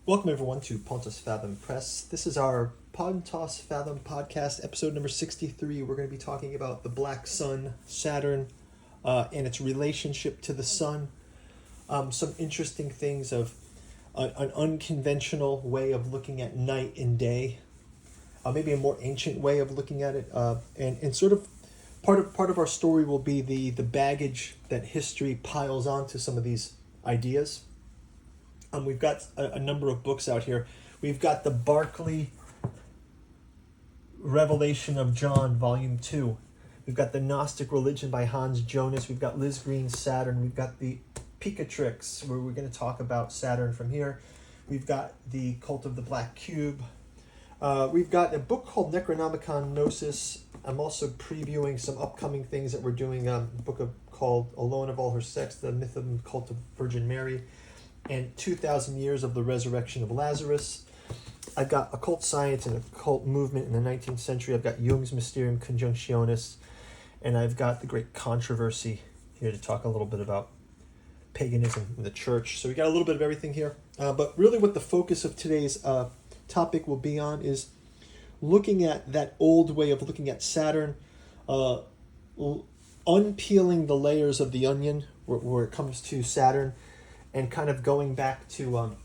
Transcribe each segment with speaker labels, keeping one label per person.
Speaker 1: Welcome everyone to Pontos Fathom Press. This is our Pontos Fathom podcast, episode number 63. We're going to be talking about the black sun, Saturn, and its relationship to the sun. Some interesting things of an unconventional way of looking at night and day. Maybe a more ancient way of looking at it. And sort of part of our story will be the baggage that history piles onto some of these ideas. We've got a number of books out here. We've got the Barclay Revelation of John, Volume 2. We've got the Gnostic Religion by Hans Jonas. We've got Liz Green's Saturn. We've got the Picatrix, where we're going to talk about Saturn from here. We've got the Cult of the Black Cube. We've got a book called Necronomicon Gnosis. I'm also previewing some upcoming things that we're doing. A book called Alone of All Her Sex, The Myth of the Cult of Virgin Mary, and 2,000 Years of the Resurrection of Lazarus. I've got occult science and occult movement in the 19th century. I've got Jung's Mysterium Conjunctionis, and I've got the Great Controversy here to talk a little bit about paganism in the church. So we got a little bit of everything here. But really what the focus of today's topic will be on is looking at that old way of looking at Saturn, unpeeling the layers of the onion where it comes to Saturn, and kind of going back to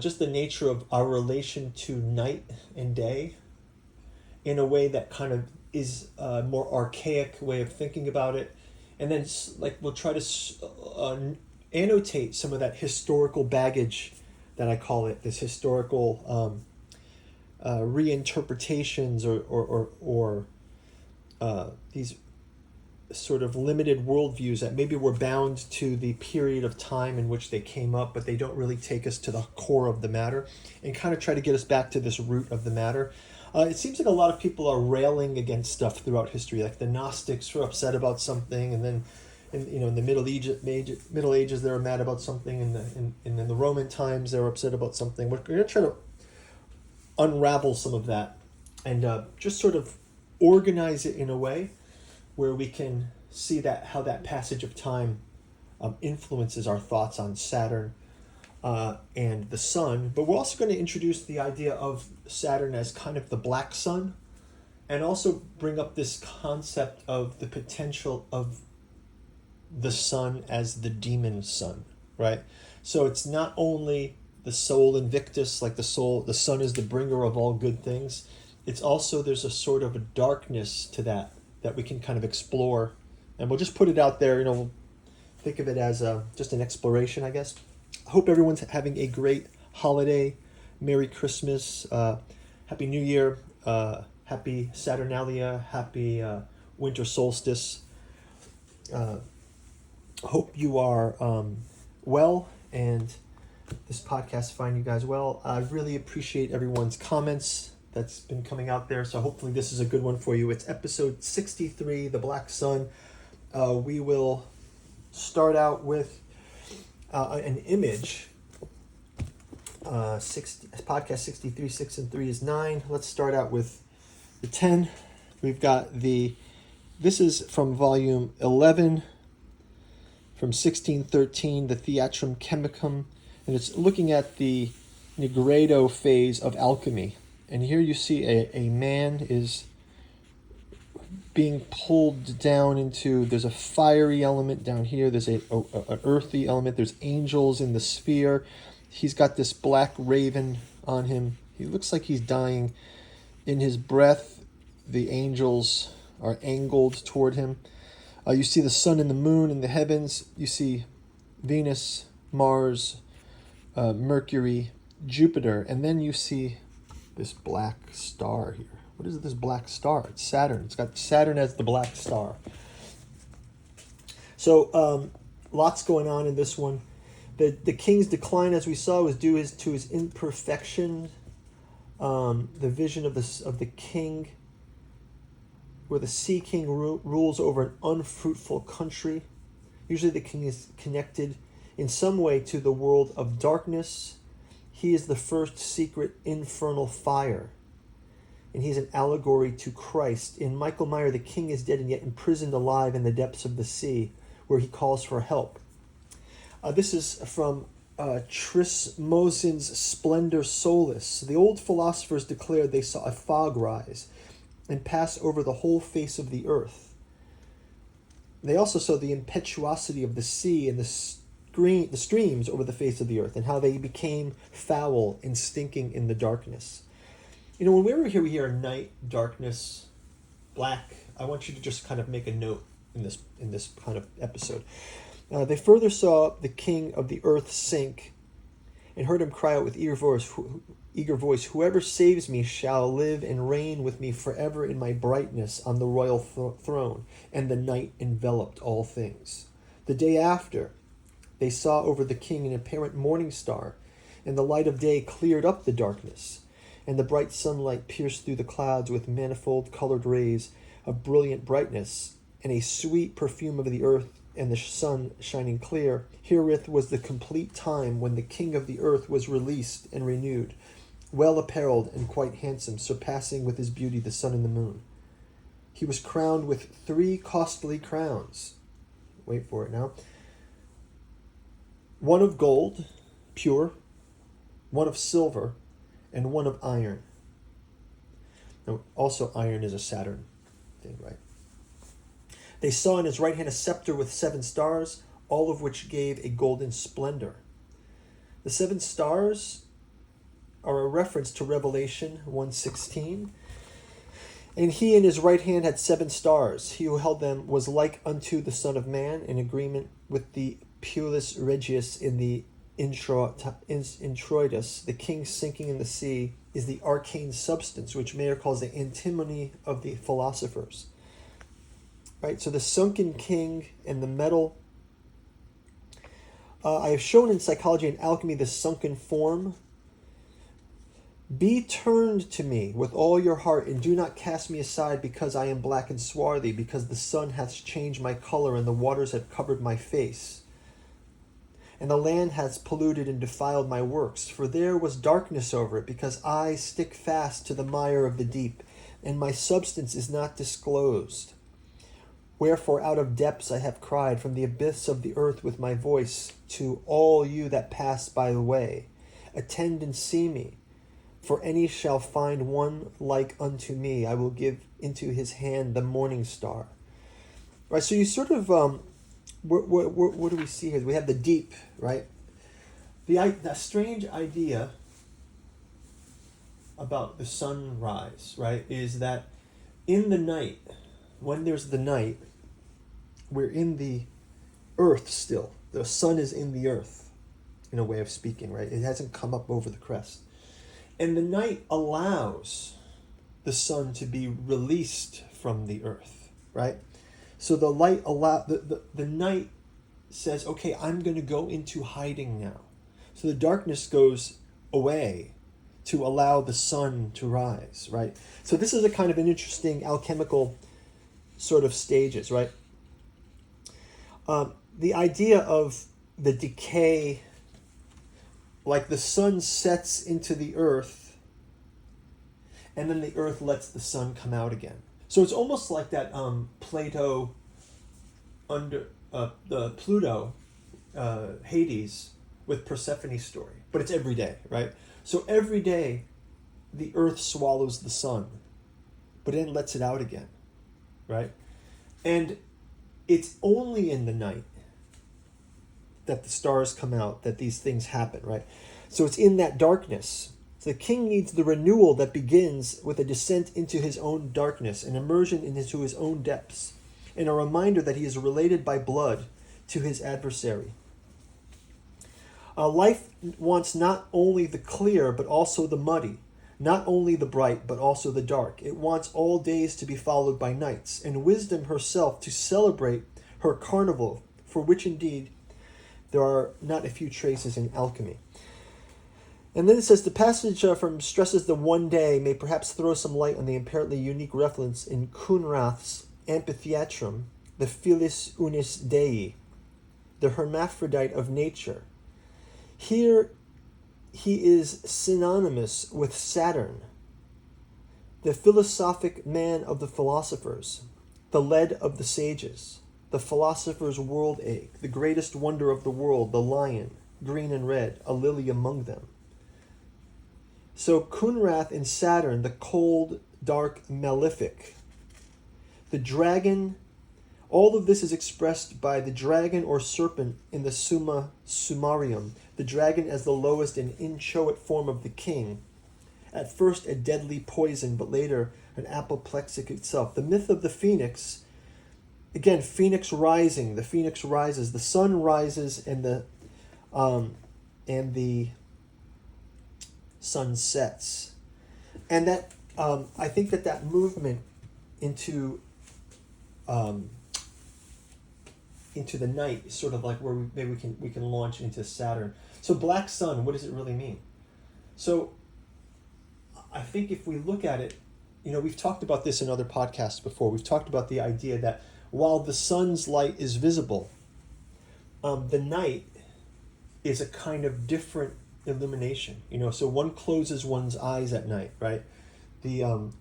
Speaker 1: just the nature of our relation to night and day in a way that kind of is a more archaic way of thinking about it. And then we'll try to annotate some of that historical baggage that I call it, this historical reinterpretations or these sort of limited worldviews that maybe were bound to the period of time in which they came up, but they don't really take us to the core of the matter and kind of try to get us back to this root of the matter. It seems like a lot of people are railing against stuff throughout history, like the Gnostics were upset about something, and then in the Middle Ages they were mad about something, and in the Roman times they were upset about something. We're going to try to unravel some of that and just sort of organize it in a way where we can see how that passage of time influences our thoughts on Saturn and the sun. But we're also going to introduce the idea of Saturn as kind of the black sun, and also bring up this concept of the potential of the sun as the demon sun, right? So it's not only the soul invictus, like the sun is the bringer of all good things. It's also, there's a sort of a darkness to that we can kind of explore, and we'll just put it out there. We'll think of it as just an exploration, I guess. I hope everyone's having a great holiday. Merry Christmas, Happy New Year, Happy Saturnalia, Happy Winter Solstice. Hope you are well, and this podcast find you guys well. I really appreciate everyone's comments that's been coming out there, so hopefully this is a good one for you. It's episode 63, The Black Sun. We will start out with an image. Podcast 63, 6 and 3 is 9. Let's start out with the 10. We've got this is from volume 11, from 1613, the Theatrum Chemicum, and it's looking at the Nigredo phase of alchemy. And here you see a man is being pulled down into, there's a fiery element down here, there's an earthy element, there's angels in the sphere. He's got this black raven on him. He looks like he's dying. In his breath, the angels are angled toward him. You see the sun and the moon in the heavens. You see Venus, Mars, Mercury, Jupiter, and then you see this black star here. What is this black star? It's Saturn. It's got Saturn as the black star. So lots going on in this one. The king's decline, as we saw, was due to his imperfection. The vision of the king, where the sea king rules over an unfruitful country. Usually the king is connected in some way to the world of darkness. He is the first secret infernal fire, and he's an allegory to Christ. In Michael Meyer, the king is dead and yet imprisoned alive in the depths of the sea, where he calls for help. This is from Trismosin's Splendor Solis. The old philosophers declared they saw a fog rise and pass over the whole face of the earth. They also saw the impetuosity of the sea and the streams over the face of the earth, and how they became foul and stinking in the darkness. You know, when we were here, we hear night, darkness, black. I want you to just kind of make a note in this kind of episode. They further saw the king of the earth sink, and heard him cry out with eager voice, "Whoever saves me shall live and reign with me forever in my brightness on the royal throne." And the night enveloped all things. The day after, they saw over the king an apparent morning star, and the light of day cleared up the darkness, and the bright sunlight pierced through the clouds with manifold colored rays of brilliant brightness, and a sweet perfume of the earth and the sun shining clear. Herewith was the complete time when the king of the earth was released and renewed, well apparelled and quite handsome, surpassing with his beauty the sun and the moon. He was crowned with 3 costly crowns. Wait for it now. One of gold, pure, one of silver, and one of iron. Now, also, iron is a Saturn thing, right? They saw in his right hand a scepter with 7 stars, all of which gave a golden splendor. The 7 stars are a reference to Revelation 1:16. And he in his right hand had 7 stars. He who held them was like unto the Son of Man, in agreement with the Pulis Regius in the Introitus. The king sinking in the sea is the arcane substance, which Mayer calls the antimony of the philosophers. Right, so the sunken king and the metal. I have shown in Psychology and Alchemy the sunken form. Be turned to me with all your heart, and do not cast me aside because I am black and swarthy, because the sun hath changed my color, and the waters have covered my face, and the land has polluted and defiled my works. For there was darkness over it, because I stick fast to the mire of the deep, and my substance is not disclosed. Wherefore out of depths I have cried, from the abyss of the earth with my voice, to all you that pass by the way, attend and see me. For any shall find one like unto me, I will give into his hand the morning star. Right, so you sort of, what do we see here? We have the deep, right? The strange idea about the sunrise, right, is that in the night, when there's the night, we're in the earth still. The sun is in the earth, in a way of speaking, right? It hasn't come up over the crest. And the night allows the sun to be released from the earth, right? So the light the night says, okay, I'm going to go into hiding now. So the darkness goes away to allow the sun to rise, right? So this is a kind of an interesting alchemical sort of stages, right? The idea of the decay, like the sun sets into the earth, and then the earth lets the sun come out again. So it's almost like that Plato under the Pluto, Hades with Persephone's story, but it's every day, right? So every day, the earth swallows the sun, but then lets it out again, right? And it's only in the night that the stars come out, that these things happen, right? So it's in that darkness. So the king needs the renewal that begins with a descent into his own darkness, an immersion into his own depths, and a reminder that he is related by blood to his adversary. Life wants not only the clear, but also the muddy, not only the bright, but also the dark. It wants all days to be followed by nights, and wisdom herself to celebrate her carnival, for which indeed there are not a few traces in alchemy. And then it says, the passage from stresses the one day may perhaps throw some light on the apparently unique reference in Kunrath's Amphitheatrum, the Filis Unis Dei, the hermaphrodite of nature. Here he is synonymous with Saturn, the philosophic man of the philosophers, the lead of the sages. the philosopher's world egg, the greatest wonder of the world, the lion, green and red, a lily among them. So Kunrath in Saturn, the cold, dark, malefic. The dragon, all of this is expressed by the dragon or serpent in the Summa Summarum, the dragon as the lowest and inchoate form of the king. At first a deadly poison, but later an apoplexic itself. The myth of the phoenix, again, phoenix rising, the phoenix rises, the sun rises, and the sun sets. And that, I think that movement into the night is sort of like where maybe we can launch into Saturn. So black sun, what does it really mean? So I think if we look at it, we've talked about this in other podcasts before. We've talked about the idea that while the sun's light is visible, the night is a kind of different illumination. So one closes one's eyes at night, right? I'm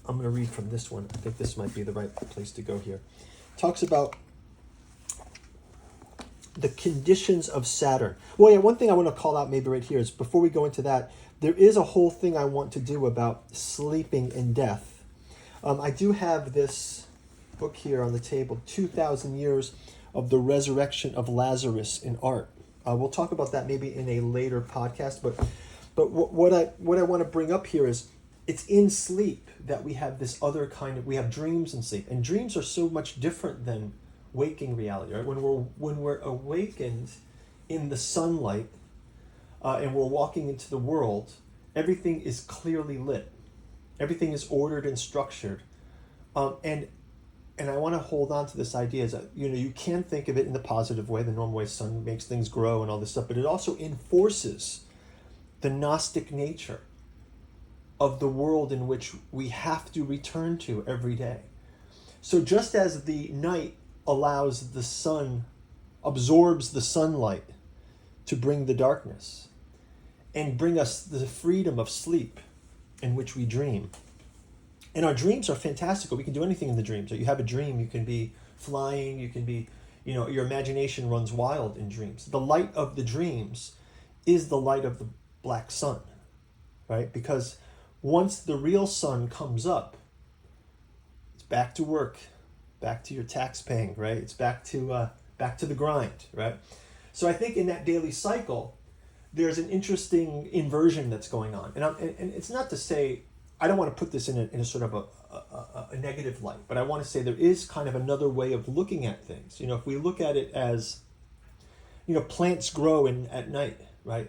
Speaker 1: going to read from this one. I think this might be the right place to go here. Talks about the conditions of Saturn. Well, yeah, one thing I want to call out maybe right here is, before we go into that, there is a whole thing I want to do about sleeping and death. I do have this book here on the table, 2,000 Years of the Resurrection of Lazarus in Art. We'll talk about that maybe in a later podcast, but what I want to bring up here is, it's in sleep that we have this other we have dreams in sleep. And dreams are so much different than waking reality, right? When we're awakened in the sunlight, and we're walking into the world, everything is clearly lit. Everything is ordered and structured. And I want to hold on to this idea, is that, you can think of it in the positive way, the normal way sun makes things grow and all this stuff, but it also enforces the Gnostic nature of the world in which we have to return to every day. So just as the night allows the sun, absorbs the sunlight to bring the darkness and bring us the freedom of sleep in which we dream. And our dreams are fantastical. We can do anything in the dreams. So you have a dream, you can be flying, you can be, your imagination runs wild in dreams. The light of the dreams is the light of the black sun, right? Because once the real sun comes up, it's back to work, back to your tax paying, right? It's back to the grind, right? So I think in that daily cycle, there's an interesting inversion that's going on, and it's not to say, I don't want to put this in a sort of a negative light, but I want to say there is kind of another way of looking at things. If we look at it as, plants grow at night, right?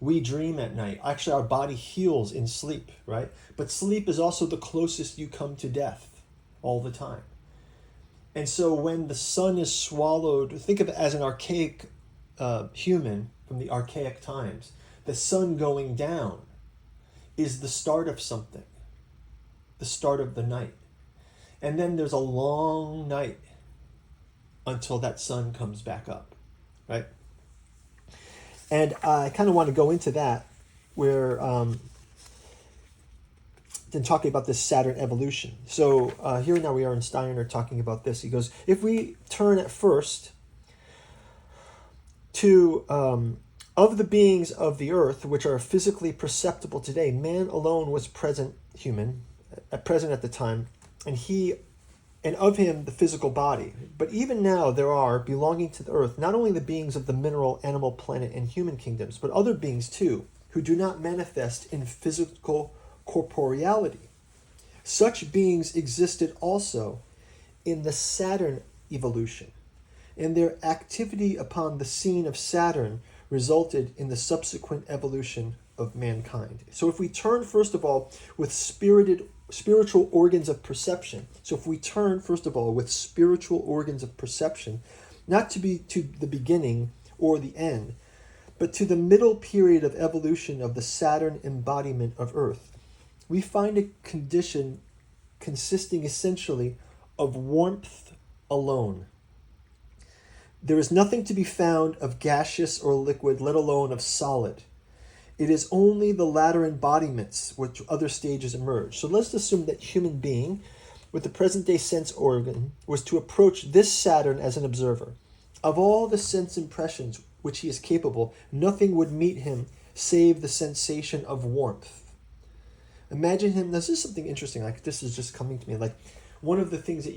Speaker 1: We dream at night. Actually, our body heals in sleep, right? But sleep is also the closest you come to death all the time. And so when the sun is swallowed, think of it as an archaic human from the archaic times. The sun going down is the start of something, the start of the night. And then there's a long night until that sun comes back up, right? And I kind of want to go into that, where then talking about this Saturn evolution. So here now we are in Steiner talking about this. He goes, if we turn at first to of the beings of the earth, which are physically perceptible today, man alone was present at the time, and of him the physical body. But even now there are, belonging to the earth, not only the beings of the mineral, animal, planet, and human kingdoms, but other beings too, who do not manifest in physical corporeality. Such beings existed also in the Saturn evolution, and their activity upon the scene of Saturn resulted in the subsequent evolution of mankind. So if we turn, first of all, with spiritual organs of perception. So if we turn, first of all, with spiritual organs of perception, not to the beginning or the end, but to the middle period of evolution of the Saturn embodiment of Earth, we find a condition consisting essentially of warmth alone. There is nothing to be found of gaseous or liquid, let alone of solid. It is only the latter embodiments which other stages emerge. So let's assume that human being, with the present-day sense organ, was to approach this Saturn as an observer. Of all the sense impressions which he is capable, nothing would meet him save the sensation of warmth. Imagine him, this is something interesting, like this is just coming to me, like one of the things that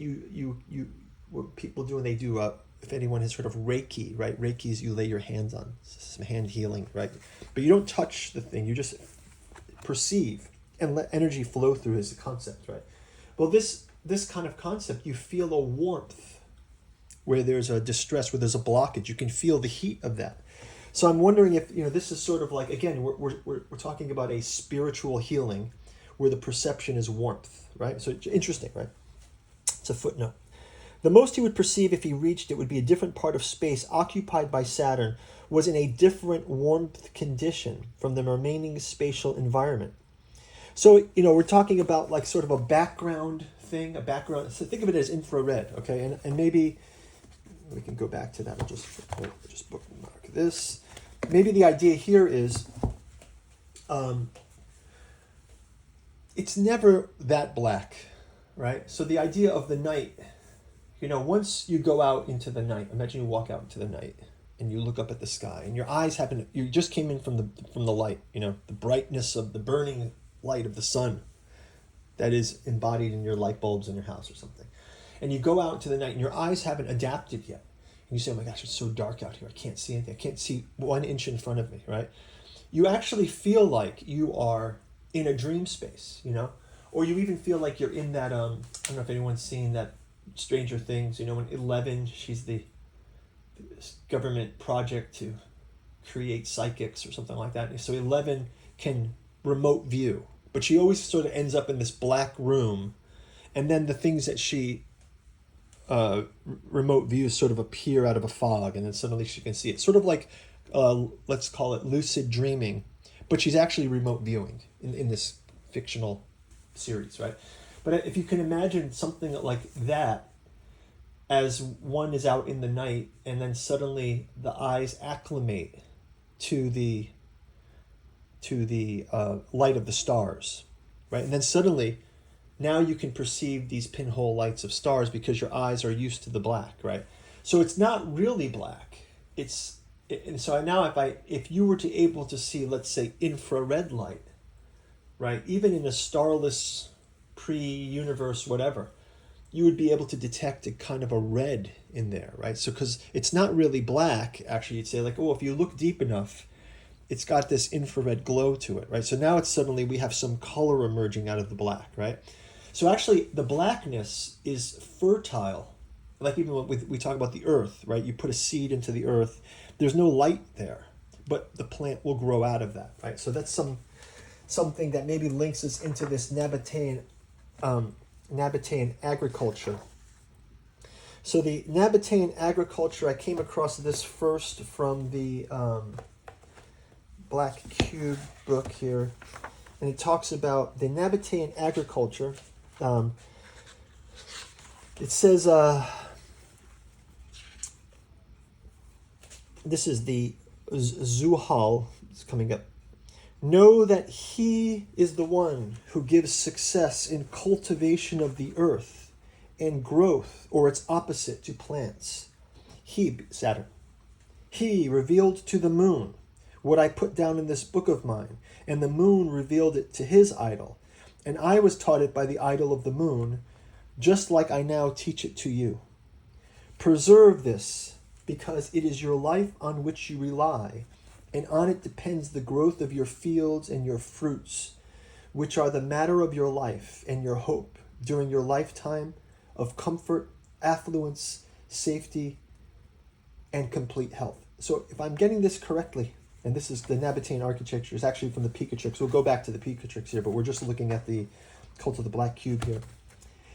Speaker 1: what people do when they do, if anyone has heard of Reiki, right? Reiki is you lay your hands on, some hand healing, right? But you don't touch the thing, you just perceive and let energy flow through as a concept, right? Well, this kind of concept, you feel a warmth where there's a distress, where there's a blockage. You can feel the heat of that. So I'm wondering if, this is sort of like, again, we're talking about a spiritual healing where the perception is warmth, right? So interesting, right? It's a footnote. The most he would perceive if he reached it would be a different part of space occupied by Saturn was in a different warmth condition from the remaining spatial environment. So, we're talking about like sort of a background thing, so think of it as infrared, okay? And maybe we can go back to that. I'll just bookmark this. Maybe the idea here is it's never that black, right? So the idea of the night, once you go out into the night, imagine you walk out into the night and you look up at the sky and your eyes you just came in from the light, the brightness of the burning light of the sun that is embodied in your light bulbs in your house or something. And you go out into the night and your eyes haven't adapted yet. And you say, oh my gosh, it's so dark out here. I can't see anything. I can't see 1 inch in front of me, right? You actually feel like you are in a dream space, Or you even feel like you're in that, I don't know if anyone's seen that Stranger Things, when 11, she's the government project to create psychics or something like that. And so 11 can remote view, but she always sort of ends up in this black room, and then the things that she remote views sort of appear out of a fog, and then suddenly she can see it. Sort of like, let's call it lucid dreaming, but she's actually remote viewing in this fictional series, right? But if you can imagine something like that, as one is out in the night, and then suddenly the eyes acclimate to the light of the stars, right? And then suddenly, now you can perceive these pinhole lights of stars because your eyes are used to the black, right? So it's not really black. And so now if you were to able to see, let's say, infrared light, right? Even in a starless pre-universe, whatever, you would be able to detect a kind of a red in there, right? So because it's not really black, actually, you'd say like, oh, if you look deep enough, it's got this infrared glow to it, right? So now it's suddenly we have some color emerging out of the black, right? So actually the blackness is fertile. Like even when we talk about the earth, right? You put a seed into the earth, there's no light there, but the plant will grow out of that, right? So that's something that maybe links us into this Nabatean agriculture. So the Nabatean agriculture, I came across this first from the Black Cube book here, and it talks about the Nabatean agriculture. It says, this is the Zuhal, it's coming up. Know that he is the one who gives success in cultivation of the earth and growth, or its opposite, to plants. He, Saturn, he revealed to the moon what I put down in this book of mine, and the moon revealed it to his idol, and I was taught it by the idol of the moon, just like I now teach it to you. Preserve this, because it is your life on which you rely, and on it depends the growth of your fields and your fruits, which are the matter of your life and your hope during your lifetime of comfort, affluence, safety, and complete health. So if I'm getting this correctly, and this is the Nabatean architecture, it's actually from the Picatrix. We'll go back to the Picatrix here, but we're just looking at the cult of the black cube here.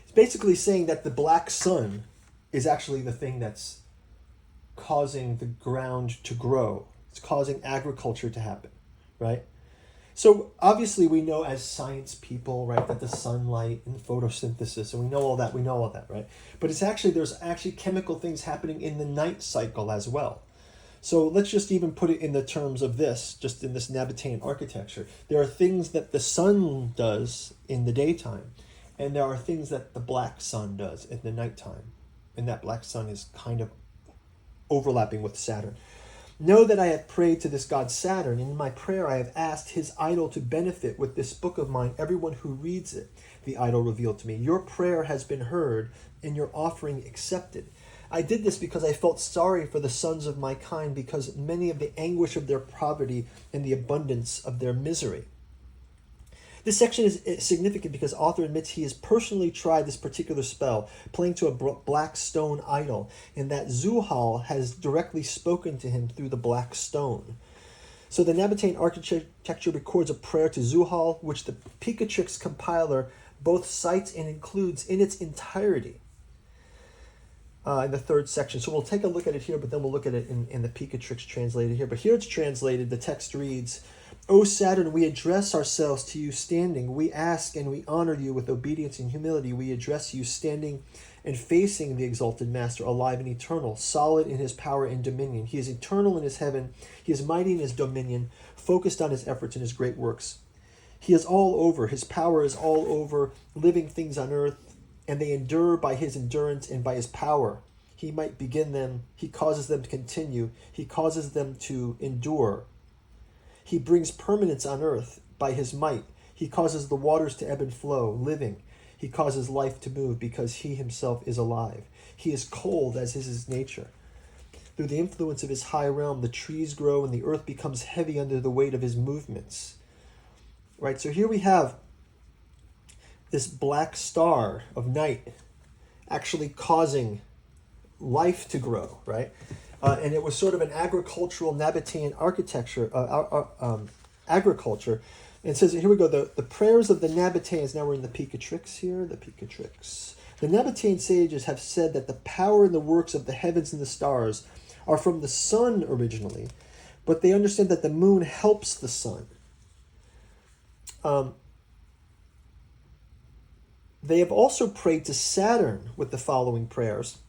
Speaker 1: It's basically saying that the black sun is actually the thing that's causing the ground to grow. It's causing agriculture to happen, right? So obviously we know as science people, right, that the sunlight and photosynthesis, and we know all that, right? But there's actually chemical things happening in the night cycle as well. So let's just even put it in the terms of this, just in this Nabatean architecture. There are things that the sun does in the daytime, and there are things that the black sun does in the nighttime. And that black sun is kind of overlapping with Saturn. Know that I have prayed to this god Saturn, and in my prayer I have asked his idol to benefit with this book of mine everyone who reads it, the idol revealed to me. Your prayer has been heard, and your offering accepted. I did this because I felt sorry for the sons of my kind, because many of the anguish of their poverty and the abundance of their misery. This section is significant because author admits he has personally tried this particular spell, playing to a black stone idol, and that Zuhal has directly spoken to him through the black stone. So the Nabatean architecture records a prayer to Zuhal, which the Picatrix compiler both cites and includes in its entirety in the third section. So we'll take a look at it here, but then we'll look at it in the Picatrix translated here. But here it's translated, the text reads, O Saturn, we address ourselves to you standing. We ask and we honor you with obedience and humility. We address you standing and facing the exalted Master, alive and eternal, solid in his power and dominion. He is eternal in his heaven. He is mighty in his dominion, focused on his efforts and his great works. He is all over. His power is all over living things on earth, and they endure by his endurance and by his power. He might begin them. He causes them to continue. He causes them to endure. He brings permanence on earth by his might. He causes the waters to ebb and flow, living. He causes life to move because he himself is alive. He is cold as is his nature. Through the influence of his high realm, the trees grow and the earth becomes heavy under the weight of his movements. Right, so here we have this black star of night actually causing life to grow, right? And it was sort of an agricultural Nabatean architecture, agriculture. And it says, here we go, the prayers of the Nabateans. Now we're in the Picatrix here, the Picatrix. The Nabatean sages have said that the power and the works of the heavens and the stars are from the sun originally, but they understand that the moon helps the sun. They have also prayed to Saturn with the following prayers.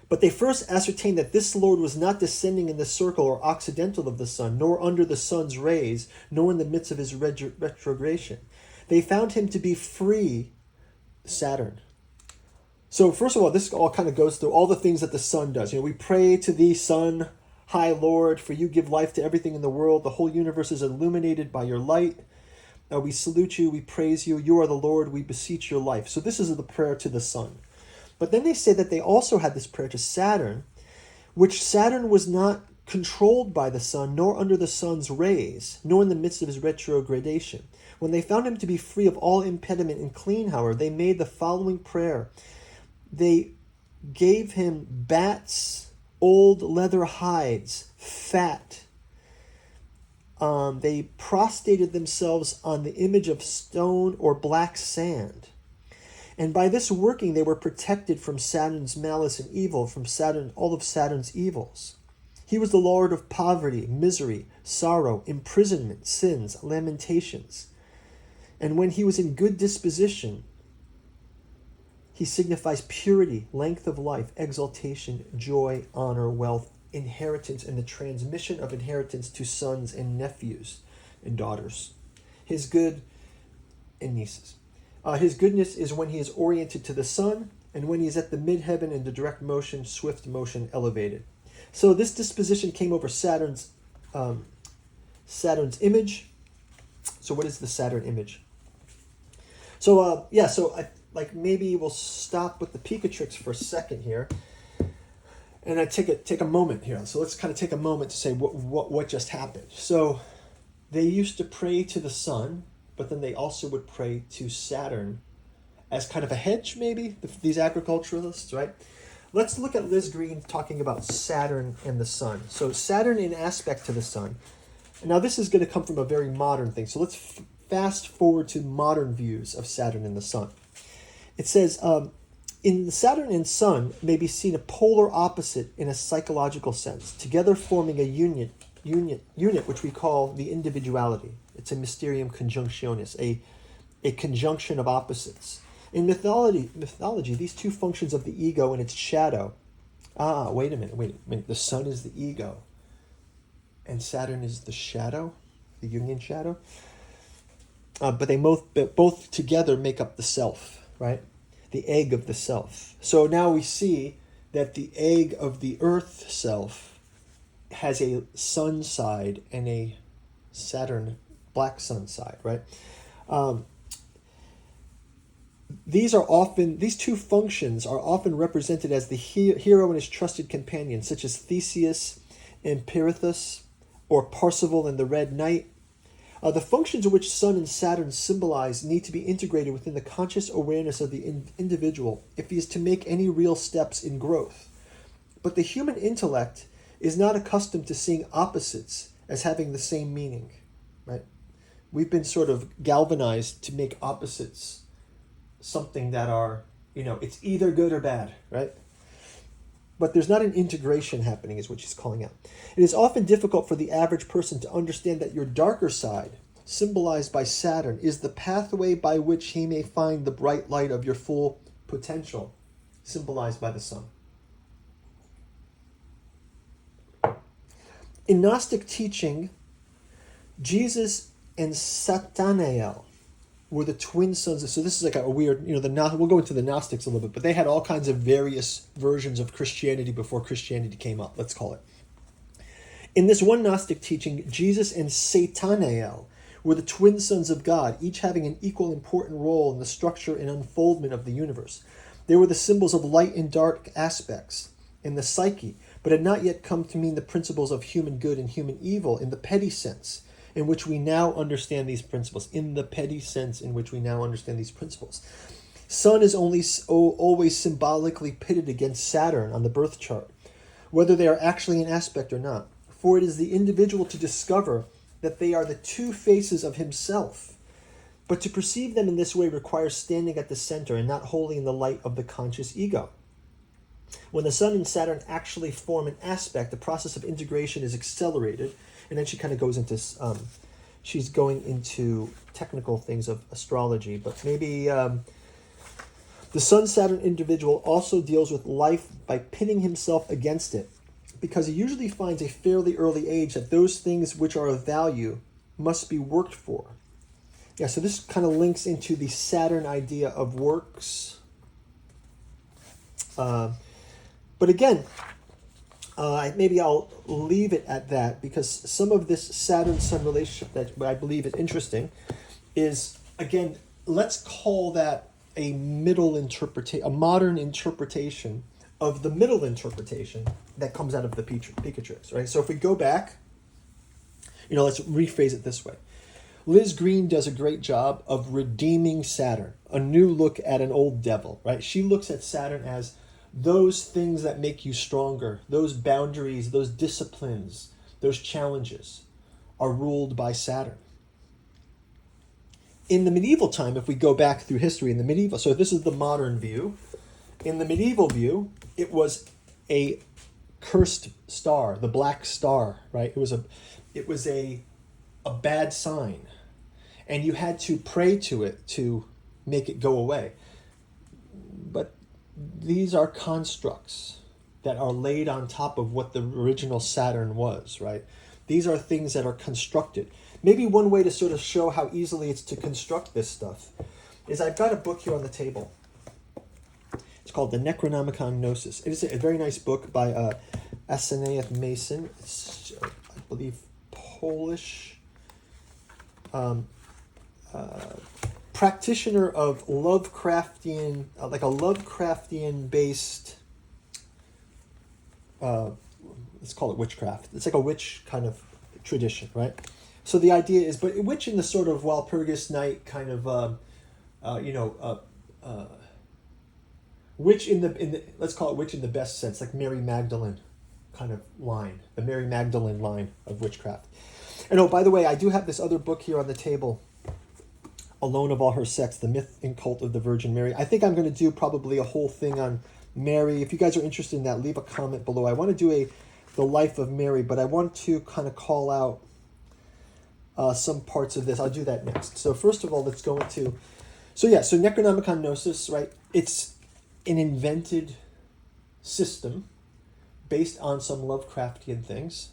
Speaker 1: But they first ascertained that this Lord was not descending in the circle or occidental of the sun, nor under the sun's rays, nor in the midst of his retrogradation. They found him to be free, Saturn. So first of all, this all kind of goes through all the things that the sun does. We pray to thee, sun, high Lord, for you give life to everything in the world. The whole universe is illuminated by your light. We salute you, we praise you. You are the Lord, we beseech your life. So this is the prayer to the sun. But then they say that they also had this prayer to Saturn, which Saturn was not controlled by the sun, nor under the sun's rays, nor in the midst of his retrogradation. When they found him to be free of all impediment and clean, however, they made the following prayer. They gave him bats, old leather hides, fat. They prostrated themselves on the image of stone or black sand. And by this working, they were protected from Saturn's malice and evil, from all of Saturn's evils. He was the Lord of poverty, misery, sorrow, imprisonment, sins, lamentations. And when he was in good disposition, he signifies purity, length of life, exaltation, joy, honor, wealth, inheritance, and the transmission of inheritance to sons and nephews and daughters. His good and nieces. His goodness is when he is oriented to the sun, and when he is at the midheaven in the direct motion, swift motion, elevated. So this disposition came over Saturn's image. So what is the Saturn image? So maybe we'll stop with the Picatrix for a second here, and I take a moment here. So let's kind of take a moment to say what just happened. So they used to pray to the sun, but then they also would pray to Saturn as kind of a hedge, maybe, these agriculturalists, right? Let's look at Liz Green talking about Saturn and the sun. So Saturn in aspect to the sun. Now this is going to come from a very modern thing. So let's fast forward to modern views of Saturn and the sun. It says, in the Saturn and sun may be seen a polar opposite in a psychological sense, together forming a unit which we call the individuality. It's a mysterium conjunctionis, a conjunction of opposites. In mythology, these two functions of the ego and its shadow Wait a minute. The sun is the ego, and Saturn is the shadow, the Jungian shadow. But they both together make up the self, right? The egg of the self. So now we see that the egg of the earth self has a sun side and a Saturn black sun side, right? These two functions are often represented as the hero and his trusted companions, such as Theseus and Pirithous, or Parsifal and the Red Knight. The functions which Sun and Saturn symbolize need to be integrated within the conscious awareness of the individual if he is to make any real steps in growth. But the human intellect is not accustomed to seeing opposites as having the same meaning, right? We've been sort of galvanized to make opposites something that are, it's either good or bad, right? But there's not an integration happening, is what she's calling out. It is often difficult for the average person to understand that your darker side, symbolized by Saturn, is the pathway by which he may find the bright light of your full potential, symbolized by the sun. In Gnostic teaching, Jesus and Satanael were the twin sons. So this is like a weird, we'll go into the Gnostics a little bit, but they had all kinds of various versions of Christianity before Christianity came up, let's call it. In this one Gnostic teaching, Jesus and Satanael were the twin sons of God, each having an equal important role in the structure and unfoldment of the universe. They were the symbols of light and dark aspects in the psyche, but had not yet come to mean the principles of human good and human evil in the petty sense in which we now understand these principles. Sun is always symbolically pitted against Saturn on the birth chart, whether they are actually an aspect or not. For it is the individual to discover that they are the two faces of himself. But to perceive them in this way requires standing at the center and not wholly in the light of the conscious ego. When the Sun and Saturn actually form an aspect, the process of integration is accelerated. And then she kind of goes into, she's going into technical things of astrology, but maybe the Sun-Saturn individual also deals with life by pitting himself against it, because he usually finds a fairly early age that those things which are of value must be worked for. Yeah, so this kind of links into the Saturn idea of works. But again, maybe I'll leave it at that, because some of this Saturn-Sun relationship that I believe is interesting is, again, let's call that a modern interpretation of the middle interpretation that comes out of the Picatrix, right? So if we go back, let's rephrase it this way. Liz Green does a great job of redeeming Saturn, a new look at an old devil, right? She looks at Saturn as those things that make you stronger, those boundaries, those disciplines, those challenges are ruled by Saturn. In the medieval time, if we go back through history, so this is the modern view. In the medieval view, it was a cursed star, the black star, right? It was a bad sign, and you had to pray to it to make it go away. But these are constructs that are laid on top of what the original Saturn was, right? These are things that are constructed. Maybe one way to sort of show how easily it's to construct this stuff is I've got a book here on the table. It's called the Necronomicon Gnosis. It is a very nice book by Asanaeth Mason. It's, I believe, Polish. Practitioner of Lovecraftian, like a Lovecraftian-based, let's call it witchcraft. It's like a witch kind of tradition, right? So the idea is, but witch in the sort of Walpurgis Night kind of, witch in the let's call it witch in the best sense, like Mary Magdalene kind of line, the Mary Magdalene line of witchcraft. And oh, by the way, I do have this other book here on the table, Alone of All Her Sex, The Myth and Cult of the Virgin Mary. I think I'm going to do probably a whole thing on Mary. If you guys are interested in that, leave a comment below. I want to do the life of Mary, but I want to kind of call out some parts of this. I'll do that next. So first of all, let's go into... So Necronomicon Gnosis, right? It's an invented system based on some Lovecraftian things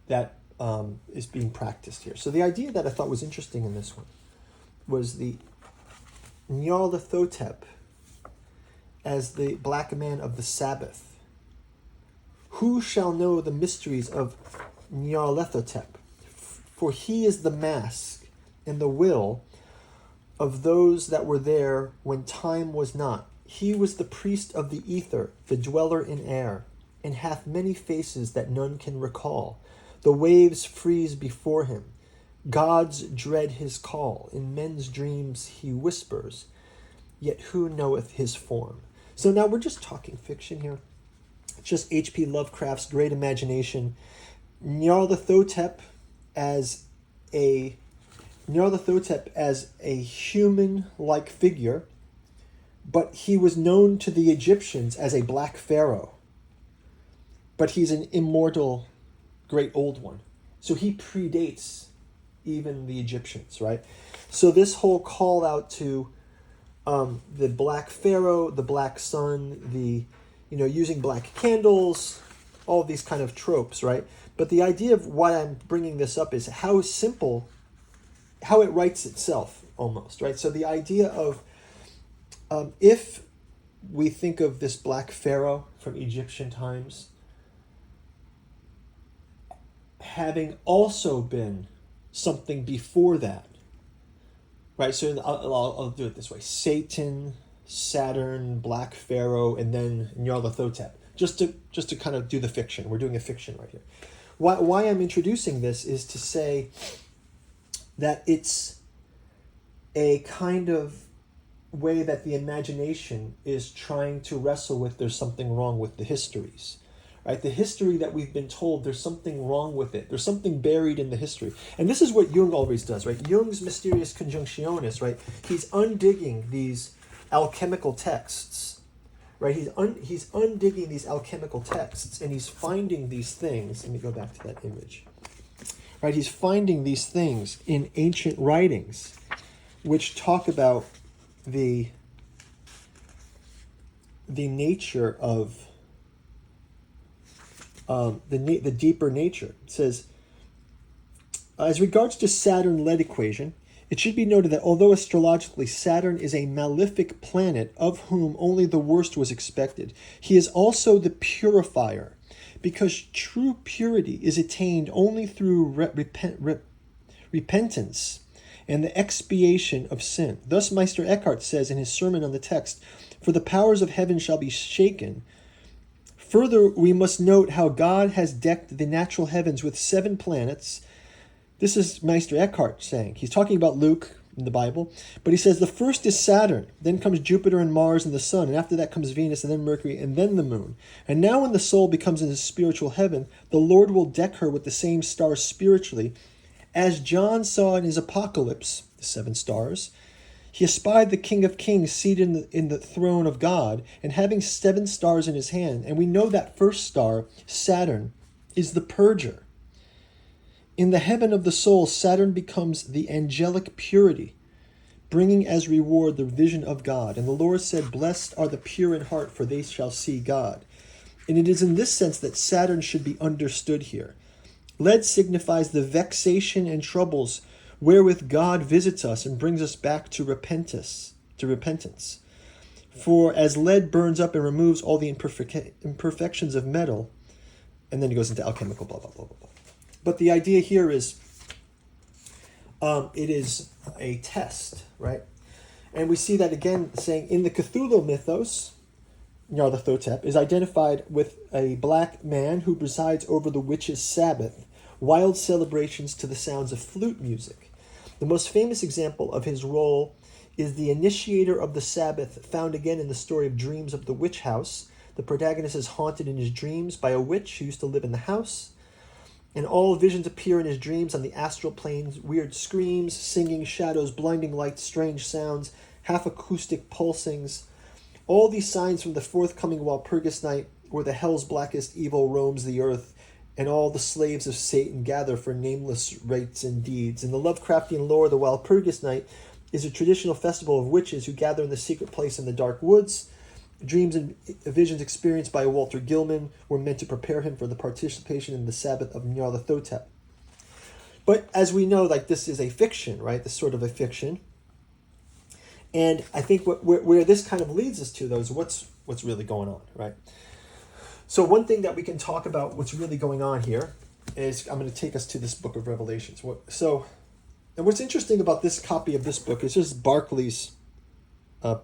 Speaker 1: that is being practiced here. So the idea that I thought was interesting in this one was the Nyarlathotep as the black man of the Sabbath. Who shall know the mysteries of Nyarlathotep? For he is the mask and the will of those that were there when time was not. He was the priest of the ether, the dweller in air, and hath many faces that none can recall. The waves freeze before him. Gods dread his call. In men's dreams he whispers, yet who knoweth his form? So now we're just talking fiction here. It's just H.P. Lovecraft's great imagination. Nyarlathotep as a human-like figure, but he was known to the Egyptians as a black pharaoh. But he's an immortal, great old one. So he predates even the Egyptians, right? So this whole call out to the black pharaoh, the black sun, using black candles, all these kind of tropes, right? But the idea of why I'm bringing this up is how simple, how it writes itself almost, right? So the idea of if we think of this black pharaoh from Egyptian times having also been something before that, right? So I'll do it this way: Satan, Saturn, Black Pharaoh, and then Nyarlathotep. Just to kind of do the fiction. We're doing a fiction right here. Why I'm introducing this is to say that it's a kind of way that the imagination is trying to wrestle with there's something wrong with the histories. Right? The history that we've been told, there's something wrong with it. There's something buried in the history. And this is what Jung always does, right? Jung's Mysterious Conjunctionis, right? He's undigging these alchemical texts, right? He's undigging these alchemical texts, and he's finding these things. Let me go back to that image. Right? He's finding these things in ancient writings which talk about the nature of the deeper nature. It says, as regards to Saturn-led equation, it should be noted that although astrologically Saturn is a malefic planet of whom only the worst was expected, he is also the purifier, because true purity is attained only through repentance and the expiation of sin. Thus Meister Eckhart says in his sermon on the text, "For the powers of heaven shall be shaken." Further, we must note how God has decked the natural heavens with 7 planets. This is Meister Eckhart saying. He's talking about Luke in the Bible, but he says the first is Saturn, then comes Jupiter and Mars and the Sun, and after that comes Venus and then Mercury and then the Moon. And now when the soul becomes in a spiritual heaven, the Lord will deck her with the same stars spiritually. As John saw in his Apocalypse, the 7 stars, he espied the King of Kings seated in the throne of God and having 7 stars in his hand. And we know that first star, Saturn, is the purger. In the heaven of the soul, Saturn becomes the angelic purity, bringing as reward the vision of God. And the Lord said, "Blessed are the pure in heart, for they shall see God." And it is in this sense that Saturn should be understood here. Lead signifies the vexation and troubles wherewith God visits us and brings us back to repentance. For as lead burns up and removes all the imperfections of metal, and then he goes into alchemical, blah, blah, blah, blah, blah. But the idea here is, it is a test, right? And we see that again saying in the Cthulhu mythos, Nyarlathotep is identified with a black man who presides over the witches' Sabbath, wild celebrations to the sounds of flute music. The most famous example of his role is the initiator of the Sabbath, found again in the story of Dreams of the Witch House. The protagonist is haunted in his dreams by a witch who used to live in the house, and all visions appear in his dreams on the astral planes: weird screams, singing, shadows, blinding lights, strange sounds, half-acoustic pulsings. All these signs from the forthcoming Walpurgis night, where the hell's blackest evil roams the earth, and all the slaves of Satan gather for nameless rites and deeds. In the Lovecraftian lore, the Walpurgis night is a traditional festival of witches who gather in the secret place in the dark woods. Dreams and visions experienced by Walter Gilman were meant to prepare him for the participation in the Sabbath of Nyarlathotep. But as we know, like, this is a fiction, right? This sort of a fiction. And I think where this kind of leads us to, though, is what's really going on, right? So one thing that we can talk about what's really going on here is, I'm going to take us to this book of Revelations. And what's interesting about this copy of this book is just Barclay's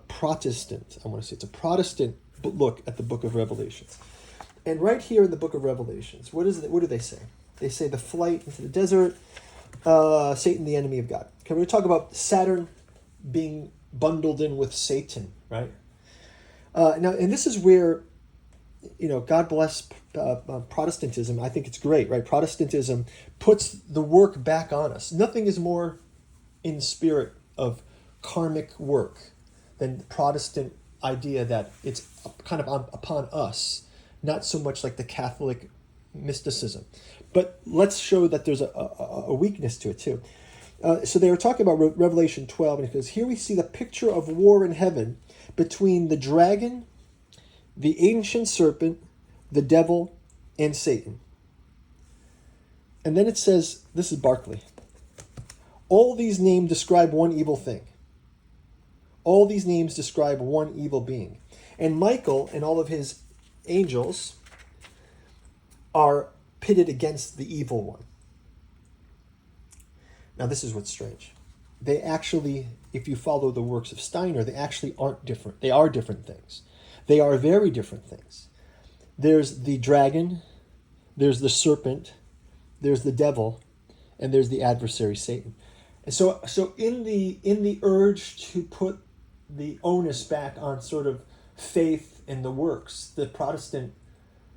Speaker 1: Protestant, I want to say it's a Protestant look at the book of Revelations. And right here in the book of Revelations, what do they say? They say the flight into the desert, Satan, the enemy of God. Okay, we're going to talk about Saturn being bundled in with Satan, right? Now, and this is where, God bless Protestantism. I think it's great, right? Protestantism puts the work back on us. Nothing is more in the spirit of karmic work than the Protestant idea that it's kind of upon us, not so much like the Catholic mysticism. But let's show that there's a weakness to it too. So they were talking about Revelation 12, and it goes, here we see the picture of war in heaven between the dragon, the ancient serpent, the devil, and Satan. And then it says, this is Barclay, all these names describe one evil thing. All these names describe one evil being. And Michael and all of his angels are pitted against the evil one. Now, this is what's strange. They actually, if you follow the works of Steiner, they actually aren't different. They are different things. They are very different things. There's the dragon, there's the serpent, there's the devil, and there's the adversary, Satan. And so in the urge to put the onus back on sort of faith and the works, the Protestant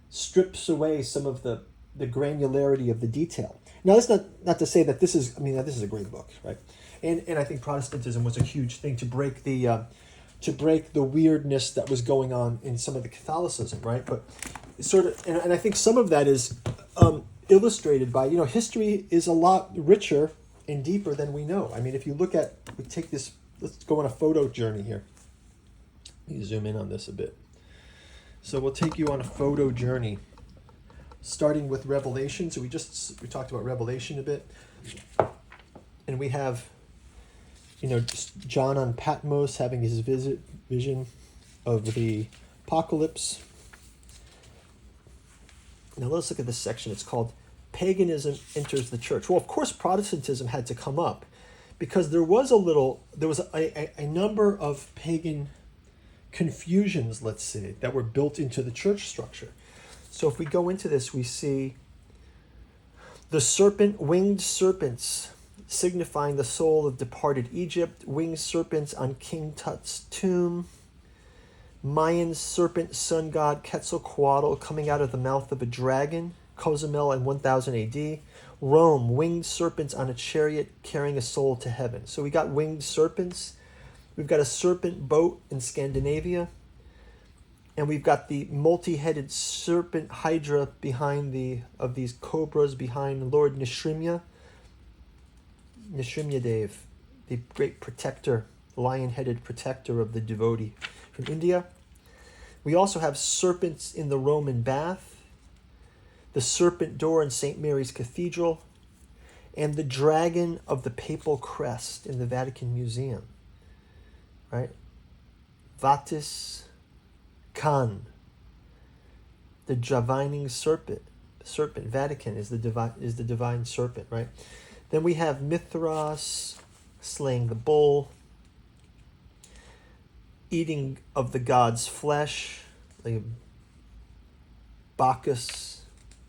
Speaker 1: strips away some of the granularity of the detail. Now, that's not to say that this is a great book, right? And I think Protestantism was a huge thing to break the weirdness that was going on in some of the Catholicism, right? But sort of, and I think some of that is illustrated by, history is a lot richer and deeper than we know. I mean, if you look at, let's go on a photo journey here. Let me zoom in on this a bit. So we'll take you on a photo journey, starting with Revelation. So we talked about Revelation a bit, and we have, just John on Patmos having his vision of the apocalypse. Now let's look at this section. It's called Paganism Enters the Church. Well, of course, Protestantism had to come up because there was a number of pagan confusions, let's say, that were built into the church structure. So if we go into this, we see the winged serpents signifying the soul of departed Egypt, winged serpents on King Tut's tomb, Mayan serpent sun god Quetzalcoatl coming out of the mouth of a dragon, Cozumel in 1000 AD, Rome, winged serpents on a chariot carrying a soul to heaven. So we got winged serpents. We've got a serpent boat in Scandinavia. And we've got the multi-headed serpent hydra of these cobras behind Lord Nishrimya Dev, the great protector, lion-headed protector of the devotee from India. We also have serpents in the Roman bath, the serpent door in St. Mary's Cathedral, and the dragon of the papal crest in the Vatican Museum, right? Vatis Khan, the divining serpent. Vatican is the divine serpent, right? Then we have Mithras slaying the bull, eating of the god's flesh, like Bacchus,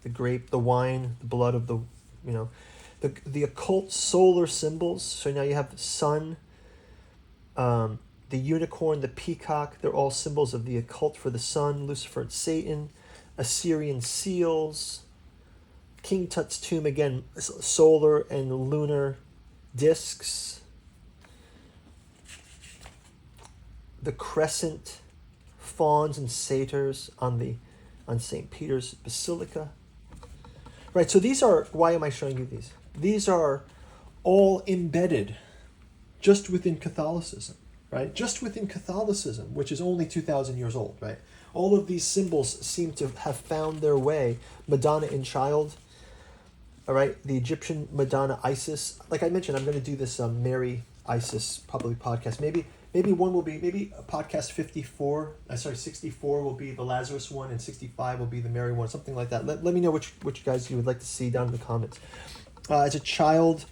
Speaker 1: the grape, the wine, the blood of the occult solar symbols. So now you have the sun, the unicorn, the peacock. They're all symbols of the occult for the sun, Lucifer and Satan. Assyrian seals, King Tut's tomb, again, solar and lunar discs. The crescent, fawns and satyrs on St. Peter's Basilica. Right, so these are, why am I showing you these? These are all embedded just within Catholicism, right? Just within Catholicism, which is only 2,000 years old, right? All of these symbols seem to have found their way. Madonna in child, all right? The Egyptian Madonna Isis. Like I mentioned, I'm going to do this Mary Isis probably podcast. Maybe one will be, maybe podcast 64 will be the Lazarus one, and 65 will be the Mary one, something like that. Let me know which guys you would like to see down in the comments. As a child,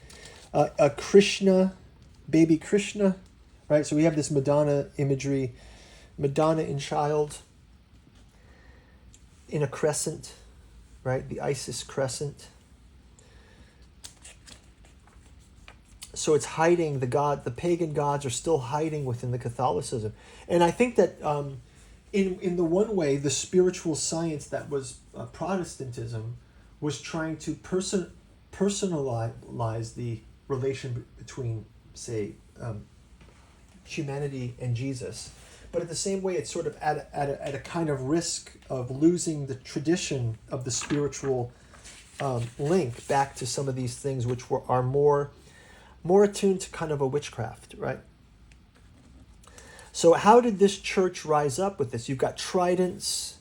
Speaker 1: a Krishna, baby Krishna, right? So we have this Madonna imagery, Madonna in child, in a crescent, right? The Isis crescent. So it's hiding, the pagan gods are still hiding within the Catholicism. And I think that in the one way, the spiritual science that was Protestantism was trying to personalize the relation between, say, humanity and Jesus. But at the same way, it's sort of at a kind of risk of losing the tradition of the spiritual link back to some of these things which are more attuned to kind of a witchcraft, right? So how did this church rise up with this? You've got tridents,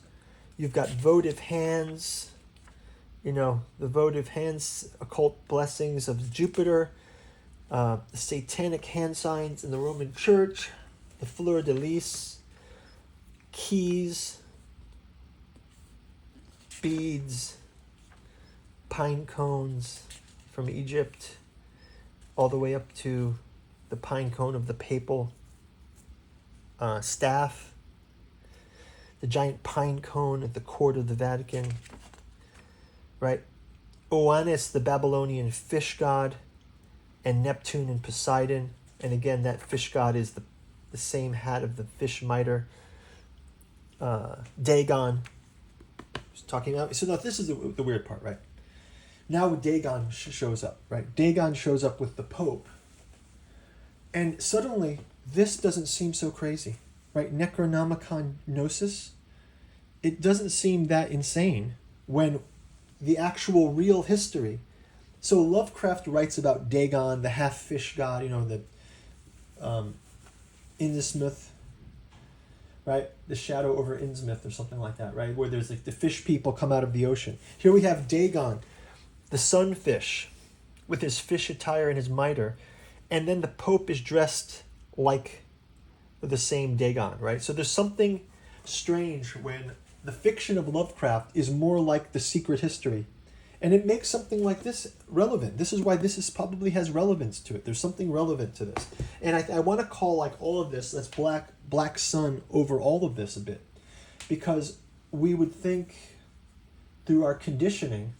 Speaker 1: you've got votive hands, the votive hands, occult blessings of Jupiter, the satanic hand signs in the Roman Church, the fleur-de-lis, keys, beads, pine cones from Egypt, all the way up to the pine cone of the papal staff, the giant pine cone at the court of the Vatican, right? Oannes, the Babylonian fish god, and Neptune and Poseidon. And again, that fish god is the same hat of the fish mitre. Dagon. Talking about. So now this is the weird part, right? Now Dagon shows up, right? Dagon shows up with the Pope. And suddenly, this doesn't seem so crazy, right? Necronomicon Gnosis, it doesn't seem that insane when the actual real history. So Lovecraft writes about Dagon, the half-fish god, the Innsmouth, right? The shadow over Innsmouth or something like that, right? Where there's like the fish people come out of the ocean. Here we have Dagon, the sunfish, with his fish attire and his mitre. And then the Pope is dressed like the same Dagon, right? So there's something strange when the fiction of Lovecraft is more like the secret history. And it makes something like this relevant. This is why this probably has relevance to it. There's something relevant to this. And I want to call like all of this, that's black sun over all of this a bit. Because we would think through our conditioning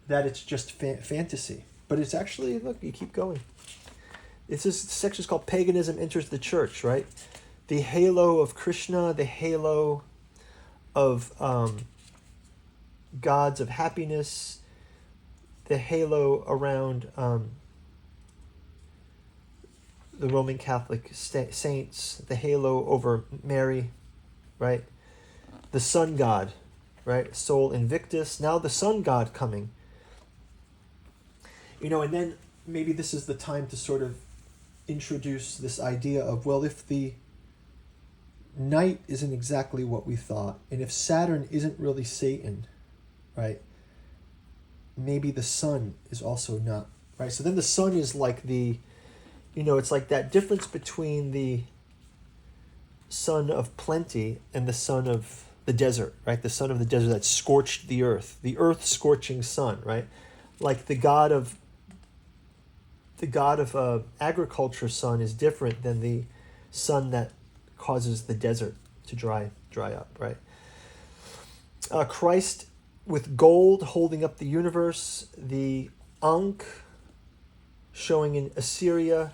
Speaker 1: that it's just fantasy. But it's actually, look, you keep going. This section is called Paganism Enters the Church, right? The halo of Krishna, the halo of gods of happiness, the halo around the Roman Catholic saints, the halo over Mary, right? The sun god, right? Sol Invictus. Now the sun god coming. And then maybe this is the time to sort of introduce this idea of, well, if the night isn't exactly what we thought, and if Saturn isn't really Satan, right, maybe the sun is also not, right? So then the sun is like it's like that difference between the sun of plenty and the sun of the desert, right? The sun of the desert that scorched the earth scorching sun, right? Like the god of agriculture sun is different than the sun that causes the desert to dry up, right? Christ with gold holding up the universe, the Ankh showing in Assyria,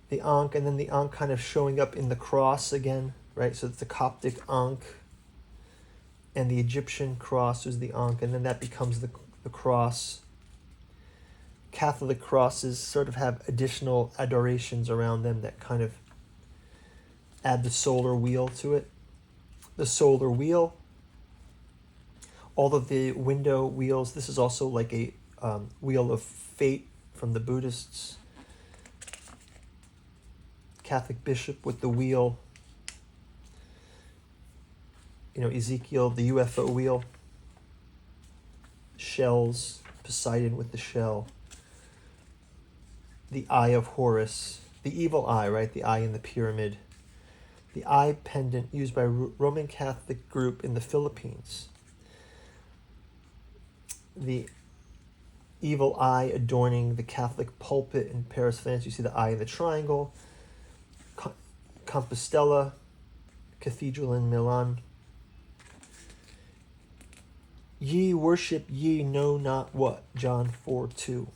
Speaker 1: the Ankh, and then the Ankh kind of showing up in the cross again, right? So it's the Coptic Ankh, and the Egyptian cross is the Ankh, and then that becomes the cross. Catholic crosses sort of have additional adorations around them that kind of add the solar wheel to it. The solar wheel, all of the window wheels. This is also like a wheel of fate from the Buddhists. Catholic bishop with the wheel. Ezekiel, the UFO wheel. Shells, Poseidon with the shell. The eye of Horus. The evil eye, right? The eye in the pyramid. The eye pendant used by Roman Catholic group in the Philippines. The evil eye adorning the Catholic pulpit in Paris, France. You see the eye in the triangle. Compostela Cathedral in Milan. Ye worship ye know not what, John 4:2.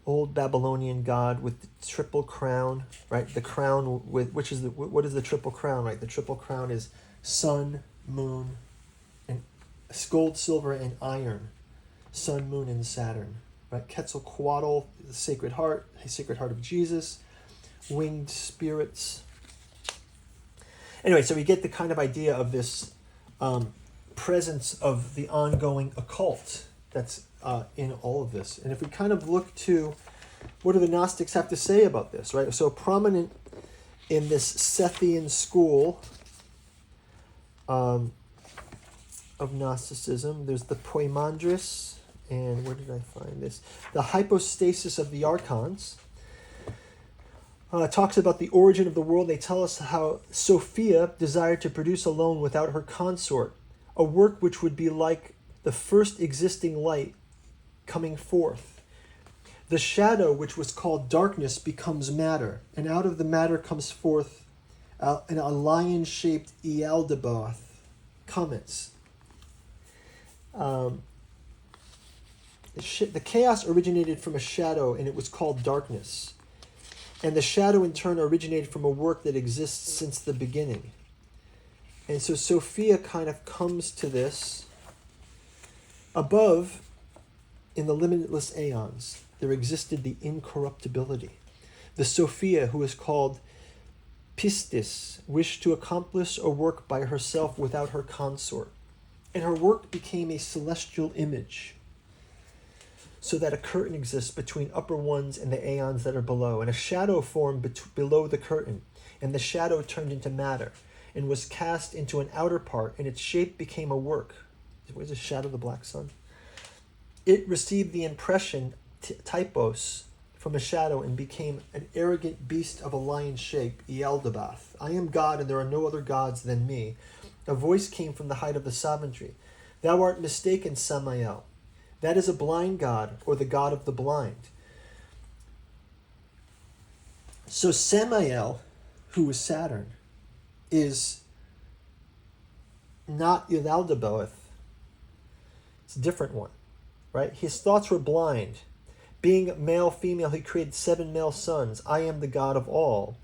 Speaker 1: Old Babylonian god with the triple crown, right? The crown with what is the triple crown, right? The triple crown is sun, moon, and gold, silver, and iron. Sun, moon, and Saturn, right? Quetzalcoatl, the Sacred Heart of Jesus, winged spirits. Anyway, so we get the kind of idea of this presence of the ongoing occult that's in all of this. And if we kind of look to what do the Gnostics have to say about this, right? So prominent in this Sethian school of Gnosticism, there's the Poimandris, and where did I find this? The Hypostasis of the Archons. Talks about the origin of the world. They tell us how Sophia desired to produce alone without her consort, a work which would be like the first existing light coming forth. The shadow, which was called darkness, becomes matter, and out of the matter comes forth a lion-shaped Ealdabaoth. Comments. The chaos originated from a shadow, and it was called darkness. And the shadow, in turn, originated from a work that exists since the beginning. And so Sophia kind of comes to this. Above, in the limitless aeons, there existed the incorruptibility. The Sophia, who is called Pistis, wished to accomplish a work by herself without her consort. And her work became a celestial image, so that a curtain exists between upper ones and the aeons that are below. And a shadow formed below the curtain, and the shadow turned into matter, and was cast into an outer part, and its shape became a work. Where's the shadow of the black sun? It received the impression, typos, from a shadow, and became an arrogant beast of a lion shape, Ealdabaoth. I am God, and there are no other gods than me. A voice came from the height of the sovereignty. Thou art mistaken, Samael. That is a blind god, or the god of the blind. So Samael, who is Saturn, is not Ealdabaoth. It's a different one, right? His thoughts were blind. Being male, female, he created 7 male sons. I am the god of all.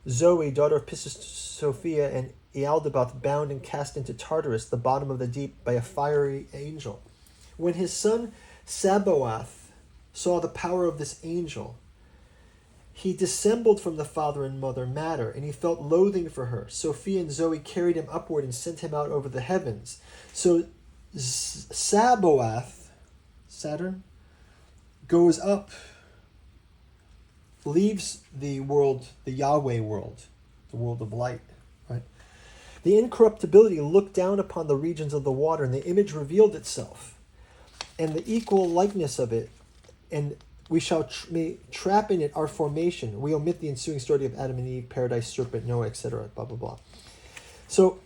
Speaker 1: Zoe, daughter of Pistis Sophia, and Ealdabaoth, bound and cast into Tartarus, the bottom of the deep, by a fiery angel. When his son Sabaoth saw the power of this angel, he dissembled from the father and mother, matter, and he felt loathing for her. Sophia and Zoe carried him upward and sent him out over the heavens. So Sabaoth, Saturn, goes up, leaves the world, the Yahweh world, the world of light, right? The incorruptibility looked down upon the regions of the water, and the image revealed itself, and the equal likeness of it, and we shall trap in it our formation. We omit the ensuing story of Adam and Eve, paradise, serpent, Noah, etc., blah, blah, blah. So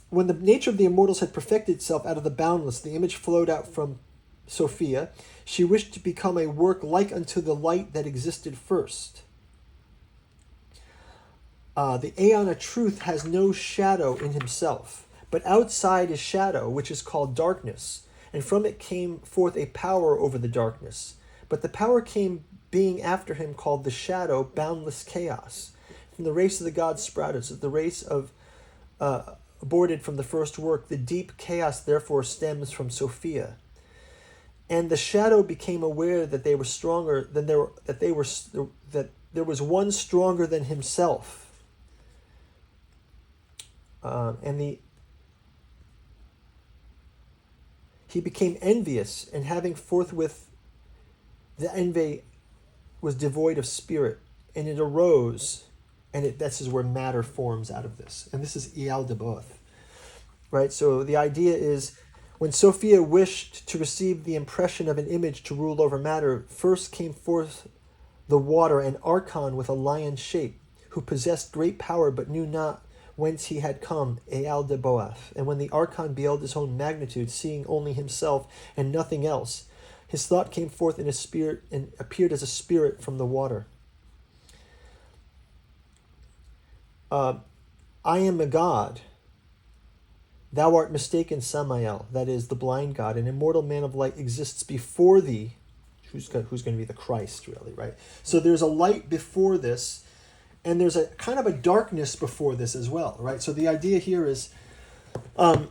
Speaker 1: when the nature of the immortals had perfected itself out of the boundless, the image flowed out from Sophia. She wished to become a work like unto the light that existed first. The aeon of truth has no shadow in himself, but outside is shadow, which is called darkness, and from it came forth a power over the darkness. But the power came being after him, called the shadow, boundless chaos. From the race of the gods sprouted, so the race of aborted from the first work. The deep chaos therefore stems from Sophia. And the shadow became aware that they were stronger than that there was one stronger than himself. He became envious, and having forthwith the envy was devoid of spirit, and it arose And this is where matter forms out of this. And this is Ial de Both. Right? So the idea is, when Sophia wished to receive the impression of an image to rule over matter, first came forth the water, an archon with a lion shape, who possessed great power but knew not whence he had come, Eal de Boath. And when the archon beheld his own magnitude, seeing only himself and nothing else, his thought came forth in a spirit and appeared as a spirit from the water. I am a god. Thou art mistaken, Samael, that is, the blind god. An immortal man of light exists before thee, who's going to be the Christ, really, right? So there's a light before this, and there's a kind of a darkness before this as well, right? So the idea here is in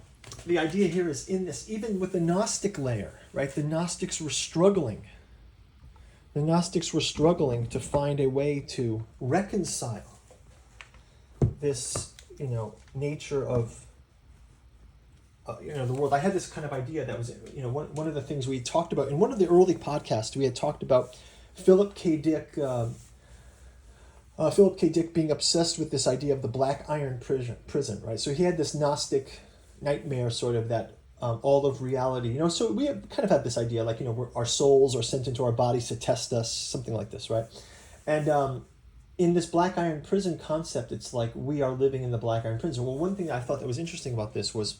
Speaker 1: this, even with the Gnostic layer, right? The Gnostics were struggling. The Gnostics were struggling to find a way to reconcile this, nature of the world. I had this kind of idea that was, one of the things we talked about in one of the early podcasts. We had talked about Philip K. Dick being obsessed with this idea of the black iron prison, right? So he had this Gnostic nightmare, sort of, that all of reality, So we have kind of had this idea, like, our souls are sent into our bodies to test us, something like this, right? And in this black iron prison concept, it's like we are living in the black iron prison. Well, one thing I thought that was interesting about this was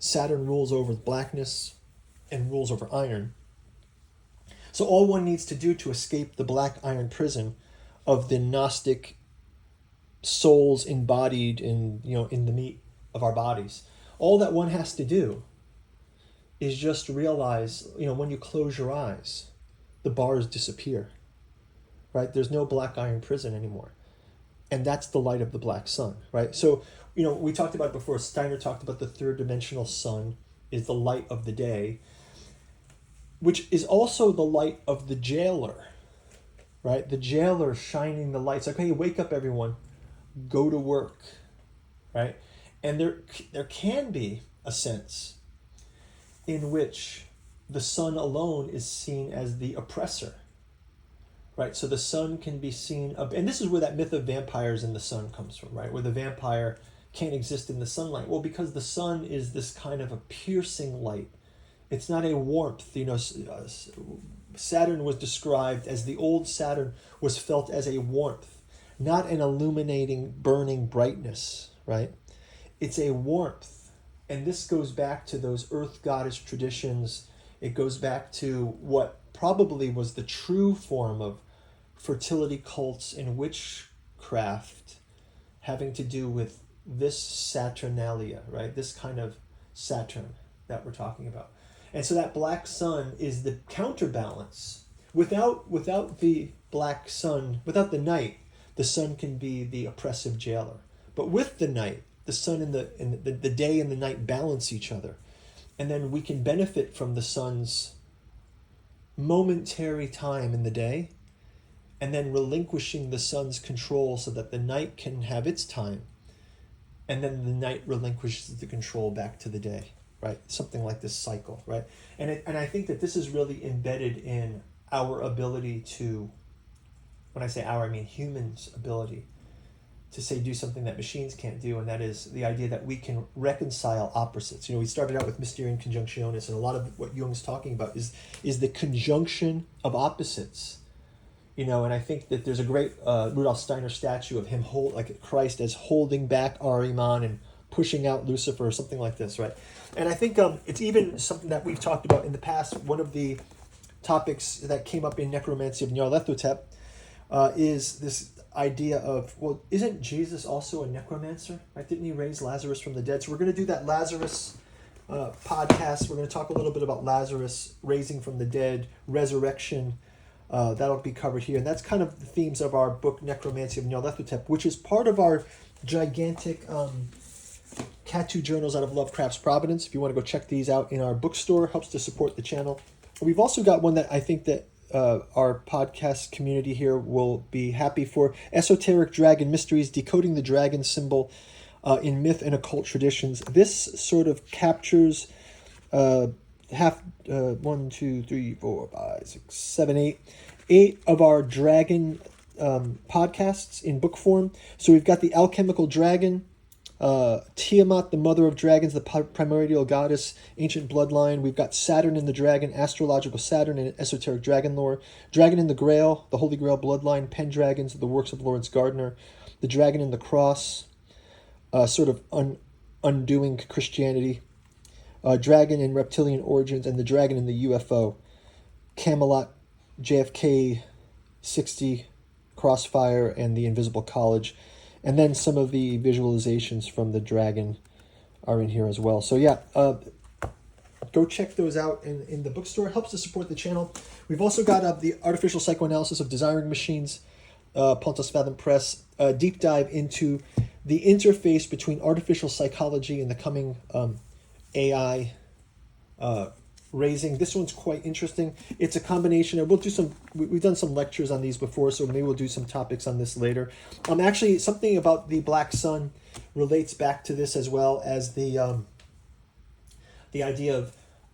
Speaker 1: Saturn rules over blackness and rules over iron. So all one needs to do to escape the black iron prison of the Gnostic souls embodied in the meat of our bodies, all that one has to do is just realize, when you close your eyes, the bars disappear, right? There's no black iron prison anymore. And that's the light of the black sun, right? So, we talked about it before. Steiner talked about the third dimensional sun is the light of the day, which is also the light of the jailer, right? The jailer shining the lights. Like, hey, wake up, everyone. Go to work, right? And there can be a sense in which the sun alone is seen as the oppressor, right? So the sun can be seen, and this is where that myth of vampires in the sun comes from, right? Where the vampire can't exist in the sunlight. Well, because the sun is this kind of a piercing light. It's not a warmth. Saturn was described as, the old Saturn was felt as a warmth, not an illuminating, burning brightness, right? It's a warmth. And this goes back to those earth goddess traditions. It goes back to what probably was the true form of fertility cults and witchcraft, having to do with this Saturnalia, right? This kind of Saturn that we're talking about. And so that black sun is the counterbalance. Without the black sun, without the night, the sun can be the oppressive jailer. But with the night, the sun and the day and the night balance each other. And then we can benefit from the sun's momentary time in the day, and then relinquishing the sun's control so that the night can have its time. And then the night relinquishes the control back to the day, right? Something like this cycle, right? And I think that this is really embedded in our ability to, when I say our, I mean humans' ability to do something that machines can't do, and that is the idea that we can reconcile opposites. We started out with Mysterium Conjunctionis, and a lot of what Jung's talking about is the conjunction of opposites. And I think that there's a great Rudolf Steiner statue of him like Christ as holding back Ahriman and pushing out Lucifer, or something like this, right? And I think it's even something that we've talked about in the past. One of the topics that came up in Necromancy of Nyarlathotep is this idea of, well, isn't Jesus also a necromancer? Right? Didn't he raise Lazarus from the dead? So we're going to do that Lazarus podcast. We're going to talk a little bit about Lazarus raising from the dead, resurrection. That'll be covered here. And that's kind of the themes of our book, Necromancy of Nyarlathotep, which is part of our gigantic Catu journals out of Lovecraft's Providence. If you want to go check these out in our bookstore, helps to support the channel. We've also got one that I think that our podcast community here will be happy for. Esoteric Dragon Mysteries, Decoding the Dragon Symbol in Myth and Occult Traditions. This sort of captures 8 of our dragon podcasts in book form. So we've got the Alchemical Dragon, Tiamat, the Mother of Dragons, the primordial goddess, ancient bloodline. We've got Saturn and the Dragon, astrological Saturn and esoteric dragon lore. Dragon in the Grail, the Holy Grail bloodline, Pendragons, the works of Lawrence Gardner. The Dragon in the Cross, sort of undoing Christianity. Dragon and reptilian origins, and the Dragon in the UFO. Camelot, JFK 60, Crossfire, and the Invisible College. And then some of the visualizations from the dragon are in here as well. So yeah, go check those out in the bookstore. It helps to support the channel. We've also got the Artificial Psychoanalysis of Desiring Machines, Pontos Fathom Press, deep dive into the interface between artificial psychology and the coming AI raising. This one's quite interesting. It's a combination of, we've done some lectures on these before, so maybe we'll do some topics on this later. Actually, something about the black sun relates back to this, as well as the idea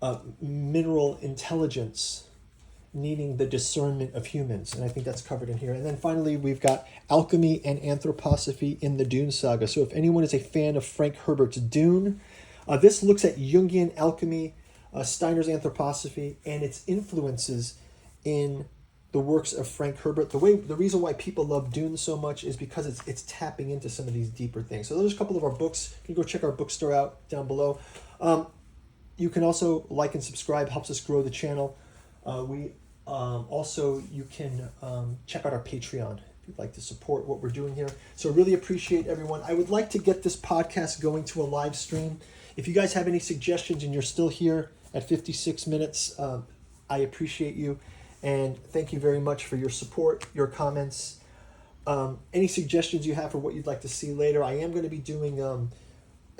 Speaker 1: of mineral intelligence needing the discernment of humans, and I think that's covered in here. And then finally, we've got alchemy and anthroposophy in the Dune saga. So if anyone is a fan of Frank Herbert's Dune, this looks at Jungian alchemy, Steiner's anthroposophy, and its influences in the works of Frank Herbert. The reason why people love Dune so much is because it's tapping into some of these deeper things. So there's a couple of our books. You can go check our bookstore out down below. You can also like and subscribe, helps us grow the channel. You can check out our Patreon if you'd like to support what we're doing here. So really appreciate everyone. I would like to get this podcast going to a live stream. If you guys have any suggestions and you're still here at 56 minutes, I appreciate you. And thank you very much for your support, your comments. Any suggestions you have for what you'd like to see later. I am going to be doing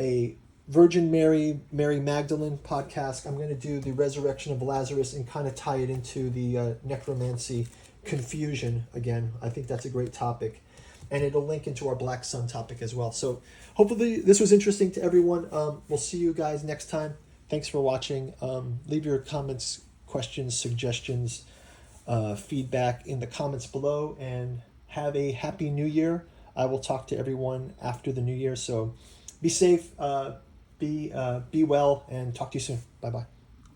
Speaker 1: a Virgin Mary Magdalene podcast. I'm going to do the resurrection of Lazarus and kind of tie it into the necromancy confusion again. I think that's a great topic. And it'll link into our Black Sun topic as well. So hopefully this was interesting to everyone. We'll see you guys next time. Thanks for watching. Leave your comments, questions, suggestions, feedback in the comments below. And have a happy new year. I will talk to everyone after the new year. So be safe, be well, and talk to you soon. Bye-bye.